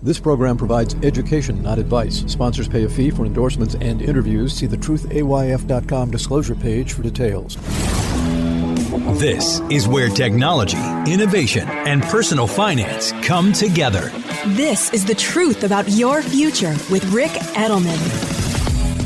This program provides education, not advice. Sponsors pay a fee for endorsements and interviews. See the truthayf.com disclosure page for details. This is where technology, innovation, and personal finance come together. This is the truth about your future with Rick Edelman.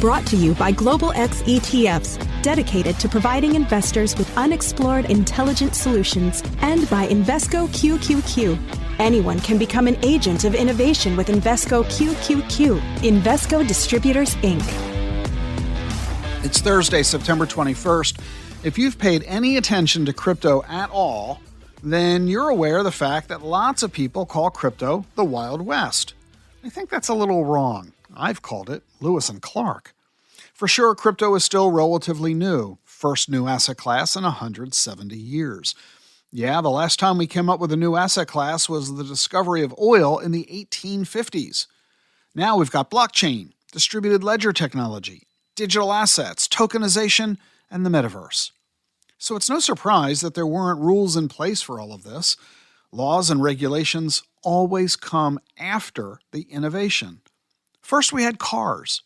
Brought to you by Global X ETFs, dedicated to providing investors with unexplored intelligent solutions, and by Invesco QQQ. Anyone can become an agent of innovation with Invesco QQQ. Invesco Distributors, Inc. It's Thursday, September 21st. If you've paid any attention to crypto at all, then you're aware of the fact that lots of people call crypto the Wild West. I think that's a little wrong. I've called it Lewis and Clark. For sure, crypto is still relatively new, first new asset class in 170 years. Yeah, the last time we came up with a new asset class was the discovery of oil in the 1850s. Now we've got blockchain, distributed ledger technology, digital assets, tokenization, and the Metaverse. So it's no surprise that there weren't rules in place for all of this. Laws and regulations always come after the innovation. First we had cars,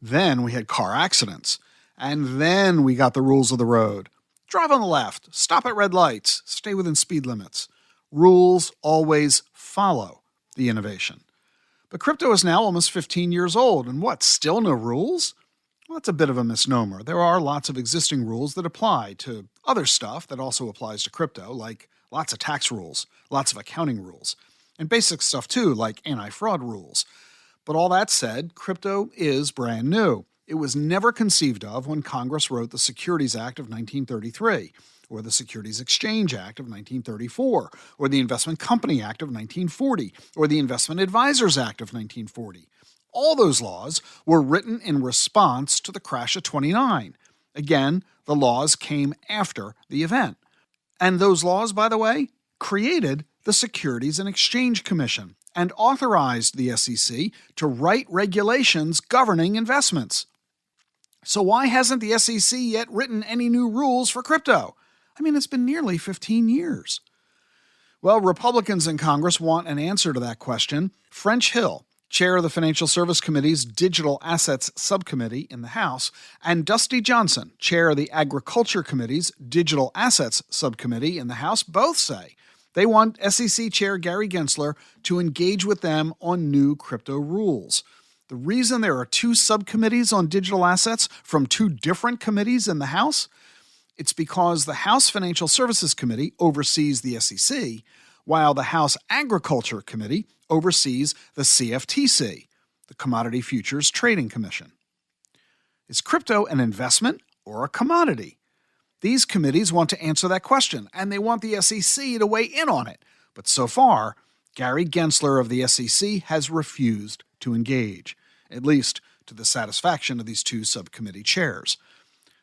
then we had car accidents, and then we got the rules of the road. Drive on the left, stop at red lights, stay within speed limits. Rules always follow the innovation. But crypto is now almost 15 years old, and what, still no rules? Well, that's a bit of a misnomer. There are lots of existing rules that apply to other stuff that also applies to crypto, like lots of tax rules, lots of accounting rules, and basic stuff too, like anti-fraud rules. But all that said, crypto is brand new. It was never conceived of when Congress wrote the Securities Act of 1933, or the Securities Exchange Act of 1934, or the Investment Company Act of 1940, or the Investment Advisors Act of 1940. All those laws were written in response to the crash of '29. Again, the laws came after the event. And those laws, by the way, created the Securities and Exchange Commission and authorized the SEC to write regulations governing investments. So why hasn't the SEC yet written any new rules for crypto? I mean, it's been nearly 15 years. Well, Republicans in Congress want an answer to that question. French Hill, chair of the Financial Service Committee's Digital Assets Subcommittee in the House, and Dusty Johnson, chair of the Agriculture Committee's Digital Assets Subcommittee in the House, both say they want SEC Chair Gary Gensler to engage with them on new crypto rules. The reason there are two subcommittees on digital assets from two different committees in the House? It's because the House Financial Services Committee oversees the SEC, while the House Agriculture Committee oversees the CFTC, the Commodity Futures Trading Commission. Is crypto an investment or a commodity? These committees want to answer that question, and they want the SEC to weigh in on it. But so far, Gary Gensler of the SEC has refused to engage, at least to the satisfaction of these two subcommittee chairs.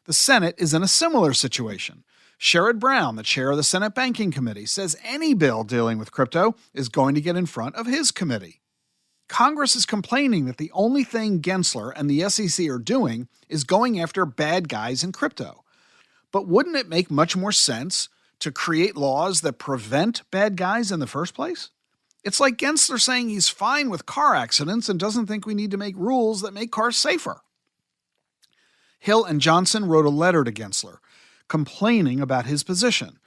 The Senate is in a similar situation. Sherrod Brown, the chair of the Senate Banking Committee, says any bill dealing with crypto is going to get in front of his committee. Congress is complaining that the only thing Gensler and the SEC are doing is going after bad guys in crypto. But wouldn't it make much more sense to create laws that prevent bad guys in the first place? It's like Gensler saying he's fine with car accidents and doesn't think we need to make rules that make cars safer. Hill and Johnson wrote a letter to Gensler, complaining about his position.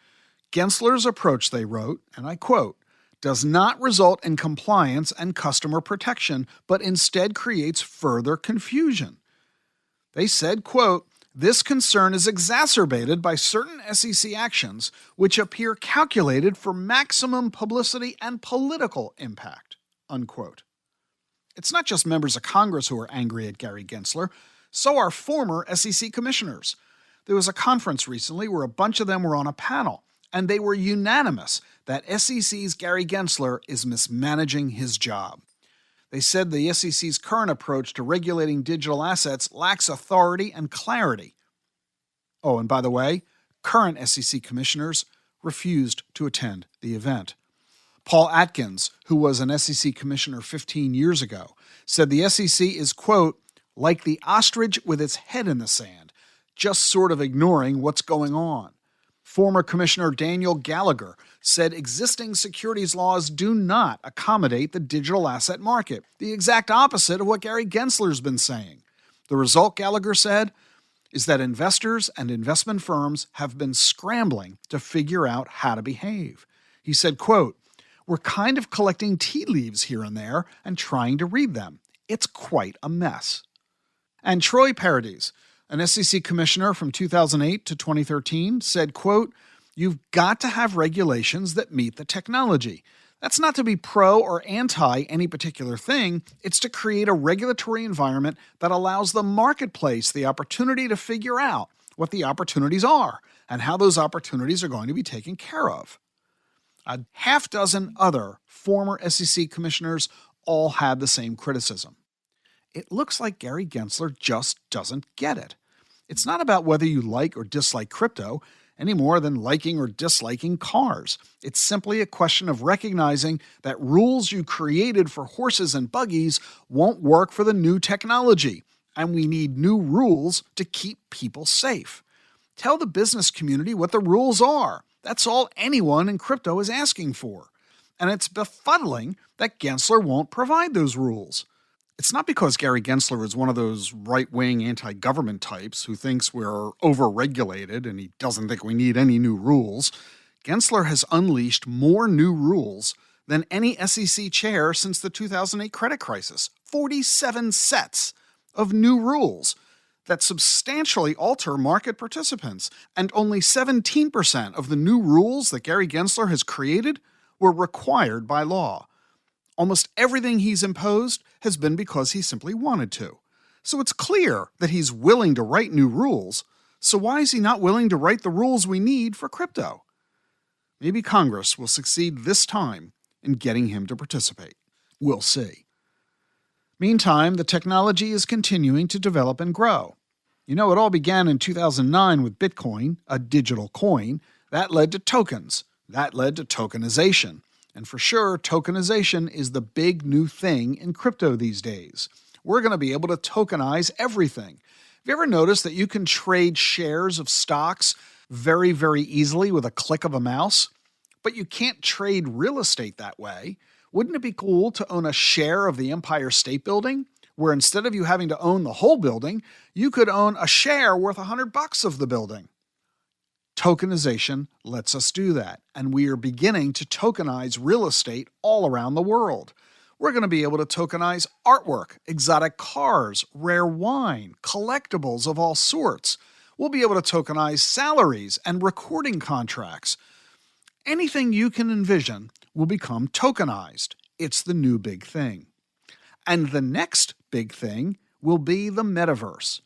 Gensler's approach, they wrote, and I quote, does not result in compliance and customer protection, but instead creates further confusion. They said, quote, this concern is exacerbated by certain SEC actions which appear calculated for maximum publicity and political impact, unquote. It's not just members of Congress who are angry at Gary Gensler, so are former SEC commissioners. There was a conference recently where a bunch of them were on a panel, and they were unanimous that SEC's Gary Gensler is mismanaging his job. They said the SEC's current approach to regulating digital assets lacks authority and clarity. Oh, and by the way, current SEC commissioners refused to attend the event. Paul Atkins, who was an SEC commissioner 15 years ago, said the SEC is, quote, like the ostrich with its head in the sand, just sort of ignoring what's going on. Former Commissioner Daniel Gallagher said existing securities laws do not accommodate the digital asset market, the exact opposite of what Gary Gensler's been saying. The result, Gallagher said, is that investors and investment firms have been scrambling to figure out how to behave. He said, quote, "We're kind of collecting tea leaves here and there and trying to read them. It's quite a mess." And Troy Paradis, an SEC commissioner from 2008 to 2013, said, quote, "You've got to have regulations that meet the technology. That's not to be pro or anti any particular thing. It's to create a regulatory environment that allows the marketplace the opportunity to figure out what the opportunities are and how those opportunities are going to be taken care of." A half dozen other former SEC commissioners all had the same criticism. It looks like Gary Gensler just doesn't get it. It's not about whether you like or dislike crypto any more than liking or disliking cars. It's simply a question of recognizing that rules you created for horses and buggies won't work for the new technology, and we need new rules to keep people safe. Tell the business community what the rules are. That's all anyone in crypto is asking for. And it's befuddling that Gensler won't provide those rules. It's not because Gary Gensler is one of those right-wing anti-government types who thinks we're over-regulated and he doesn't think we need any new rules. Gensler has unleashed more new rules than any SEC chair since the 2008 credit crisis. 47 sets of new rules that substantially alter market participants, and only 17% of the new rules that Gary Gensler has created were required by law. Almost everything he's imposed has been because he simply wanted to. So it's clear that he's willing to write new rules. So why is he not willing to write the rules we need for crypto? Maybe Congress will succeed this time in getting him to participate. We'll see. Meantime, the technology is continuing to develop and grow. You know, it all began in 2009 with Bitcoin, a digital coin. That led to tokens. That led to tokenization. And for sure, tokenization is the big new thing in crypto these days. We're going to be able to tokenize everything. Have you ever noticed that you can trade shares of stocks very, very easily with a click of a mouse? But you can't trade real estate that way. Wouldn't it be cool to own a share of the Empire State Building, where instead of you having to own the whole building, you could own a share worth $100 of the building? Tokenization lets us do that, and we are beginning to tokenize real estate all around the world. We're going to be able to tokenize artwork, exotic cars, rare wine, collectibles of all sorts. We'll be able to tokenize salaries and recording contracts. Anything you can envision will become tokenized. It's the new big thing. And the next big thing will be the Metaverse.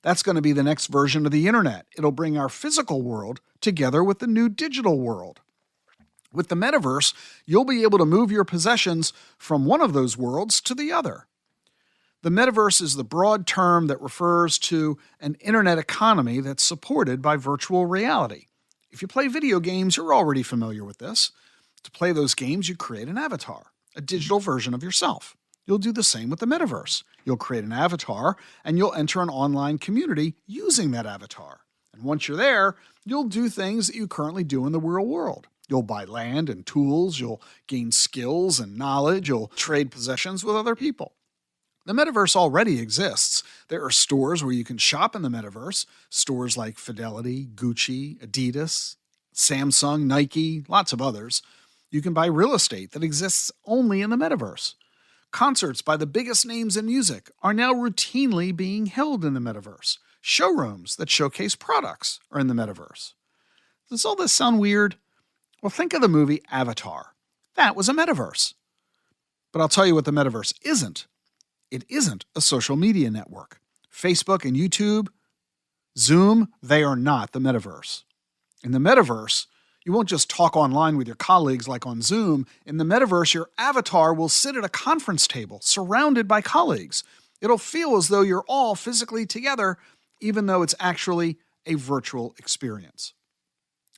That's going to be the next version of the internet. It'll bring our physical world together with the new digital world. With the Metaverse, you'll be able to move your possessions from one of those worlds to the other. The Metaverse is the broad term that refers to an internet economy that's supported by virtual reality. If you play video games, you're already familiar with this. To play those games, you create an avatar, a digital version of yourself. You'll do the same with the Metaverse. You'll create an avatar, and you'll enter an online community using that avatar. And once you're there, you'll do things that you currently do in the real world. You'll buy land and tools, you'll gain skills and knowledge, you'll trade possessions with other people. The Metaverse already exists. There are stores where you can shop in the Metaverse, stores like Fidelity, Gucci, Adidas, Samsung, Nike, lots of others. You can buy real estate that exists only in the Metaverse. Concerts by the biggest names in music are now routinely being held in the Metaverse. Showrooms that showcase products are in the Metaverse. Does all this sound weird? Well, think of the movie Avatar. That was a Metaverse. But I'll tell you what the Metaverse isn't. It isn't a social media network. Facebook and YouTube, Zoom, they are not the Metaverse. In the Metaverse, you won't just talk online with your colleagues like on Zoom. In the Metaverse, your avatar will sit at a conference table surrounded by colleagues. It'll feel as though you're all physically together, even though it's actually a virtual experience.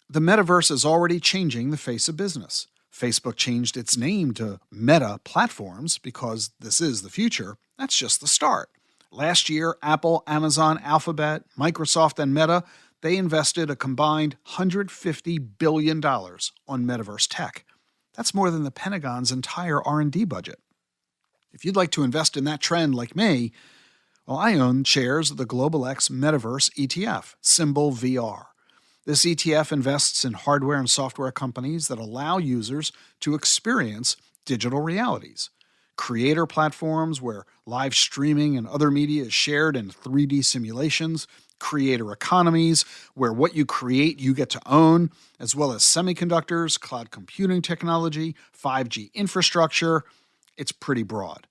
The Metaverse is already changing the face of business. Facebook changed its name to Meta Platforms because this is the future. That's just the start. Last year, Apple, Amazon, Alphabet, Microsoft, and Meta, they invested a combined $150 billion on Metaverse tech. That's more than the Pentagon's entire R&D budget. If you'd like to invest in that trend like me, well, I own shares of the Global X Metaverse ETF, symbol VR. This ETF invests in hardware and software companies that allow users to experience digital realities. Creator platforms where live streaming and other media is shared in 3D simulations, creator economies where what you create you get to own, as well as semiconductors, cloud computing technology, 5G infrastructure. It's pretty broad.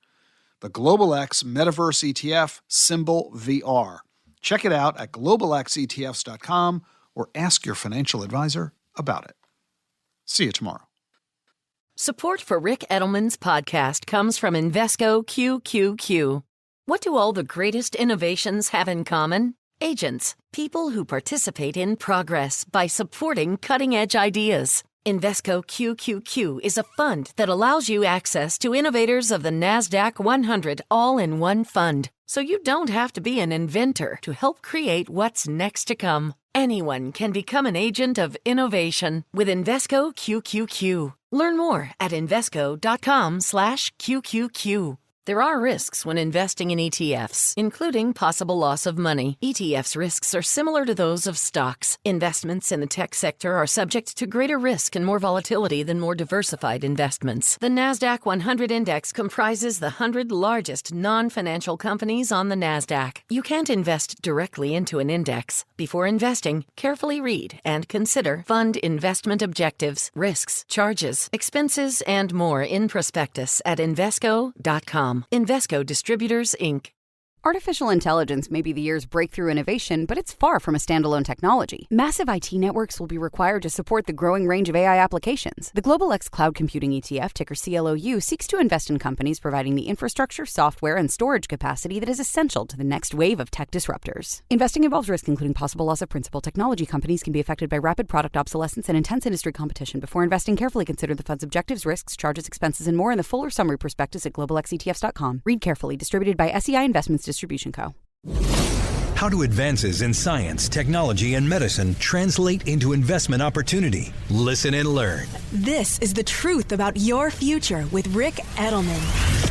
The Global X Metaverse ETF, symbol VR. Check it out at globalxetfs.com or ask your financial advisor about it. See you tomorrow. Support for Rick Edelman's podcast comes from Invesco QQQ. What do all the greatest innovations have in common? Agents, people who participate in progress by supporting cutting-edge ideas. Invesco QQQ is a fund that allows you access to innovators of the NASDAQ 100 all-in-one fund, so you don't have to be an inventor to help create what's next to come. Anyone can become an agent of innovation with Invesco QQQ. Learn more at Invesco.com/QQQ. There are risks when investing in ETFs, including possible loss of money. ETFs' risks are similar to those of stocks. Investments in the tech sector are subject to greater risk and more volatility than more diversified investments. The NASDAQ 100 Index comprises the 100 largest non-financial companies on the NASDAQ. You can't invest directly into an index. Before investing, carefully read and consider fund investment objectives, risks, charges, expenses, and more in prospectus at Invesco.com. Invesco Distributors, Inc. Artificial intelligence may be the year's breakthrough innovation, but it's far from a standalone technology. Massive IT networks will be required to support the growing range of AI applications. The Global X Cloud Computing ETF, ticker CLOU, seeks to invest in companies providing the infrastructure, software, and storage capacity that is essential to the next wave of tech disruptors. Investing involves risk, including possible loss of principal. Technology companies can be affected by rapid product obsolescence and intense industry competition. Before investing, carefully consider the fund's objectives, risks, charges, expenses, and more in the fuller summary prospectus at globalxetfs.com. Read carefully. Distributed by SEI Investments Distribution Co. How do advances in science, technology, and medicine translate into investment opportunity? Listen and learn. This is The Truth About Your Future with Rick Edelman.